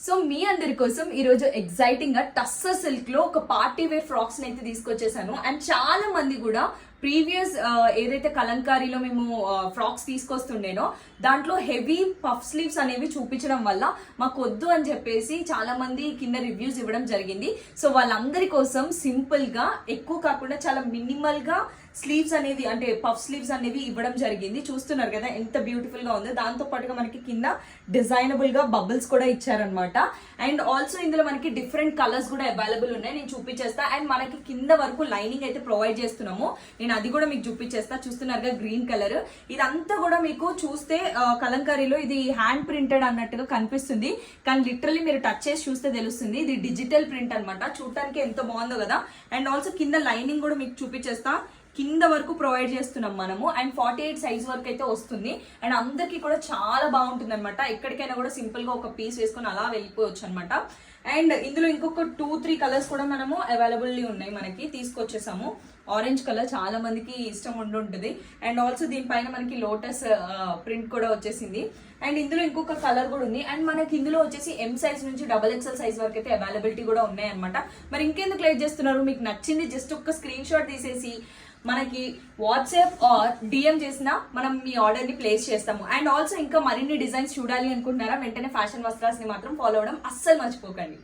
So మీ అందరి కోసం ఈరోజు ఎగ్జైటింగ్ గా టస్సర్ సిల్క్ లో ఒక పార్టీ వేర్ ఫ్రాక్స్ అయితే తీసుకొచ్చేసాను. అండ్ చాలా మంది కూడా ప్రీవియస్ ఏదైతే కలంకారీలో మేము ఫ్రాక్స్ తీసుకొస్తుండేనో దాంట్లో హెవీ పఫ్ స్లీవ్స్ అనేవి చూపించడం వల్ల మాకు వద్దు అని చెప్పేసి చాలా మంది కింద రివ్యూస్ ఇవ్వడం జరిగింది. సో వాళ్ళందరి కోసం సింపుల్ గా ఎక్కువ కాకుండా చాలా మినిమల్ గా స్లీవ్స్ అనేవి అంటే పఫ్ స్లీవ్స్ అనేవి ఇవ్వడం జరిగింది. చూస్తున్నారు కదా ఎంత బ్యూటిఫుల్ గా ఉంది. దాంతో పాటుగా మనకి కింద డిజైనబుల్ గా బబుల్స్ కూడా ఇచ్చారనమాట. అండ్ ఆల్సో ఇందులో మనకి డిఫరెంట్ కలర్స్ కూడా అవైలబుల్ ఉన్నాయి, నేను చూపించేస్తా. అండ్ మనకి కింద వరకు లైనింగ్ అయితే ప్రొవైడ్ చేస్తున్నాము, నేను అది కూడా మీకు చూపించేస్తా. చూస్తున్నారుగా గ్రీన్ కలర్, ఇదంతా కూడా మీకు చూస్తే కలంకారీలో ఇది హ్యాండ్ ప్రింటెడ్ అన్నట్టుగా కనిపిస్తుంది, కానీ లిటరల్లీ మీరు టచ్ చేసి చూస్తే తెలుస్తుంది ఇది డిజిటల్ ప్రింట్ అనమాట. చూడటానికి ఎంత బాగుందో కదా. అండ్ ఆల్సో కింద లైనింగ్ కూడా మీకు చూపించేస్తా, కింద వరకు ప్రొవైడ్ చేస్తున్నాం మనము. అండ్ 48 సైజ్ వరకు అయితే వస్తుంది. అండ్ అందరికి కూడా చాలా బాగుంటుంది అనమాట. ఎక్కడికైనా కూడా సింపుల్ గా ఒక పీస్ వేసుకొని అలా వెళ్ళిపోవచ్చు అనమాట. అండ్ ఇందులో ఇంకొక 2-3 కలర్స్ కూడా మనము అవైలబుల్లీ ఉన్నాయి, మనకి తీసుకొచ్చేసాము. ఆరెంజ్ కలర్ చాలా మందికి ఇష్టం ఉండుంటుంది. అండ్ ఆల్సో దీనిపైన మనకి లోటస్ ప్రింట్ కూడా వచ్చేసింది. అండ్ ఇందులో ఇంకొక కలర్ కూడా ఉంది. అండ్ మనకి ఇందులో వచ్చేసి ఎం సైజ్ నుంచి XXL సైజ్ వరకు అయితే అవైలబిలిటీ కూడా ఉన్నాయి అనమాట. మరి ఇంకెందుకు లేట్ చేస్తున్నారు, మీకు నచ్చింది జస్ట్ ఒక స్క్రీన్ షాట్ తీసేసి మనకి వాట్సాప్ ఆర్ డిఎం చేసినా మనం మీ ఆర్డర్ ని ప్లేస్ చేస్తాము. అండ్ ఆల్సో ఇంకా మరిన్ని డిజైన్స్ చూడాలి అనుకుంటున్నారా, వెంటనే ఫ్యాషన్ వస్త్రాస్ ని మాత్రం ఫాలో అవ్వడం అస్సలు మర్చిపోకండి.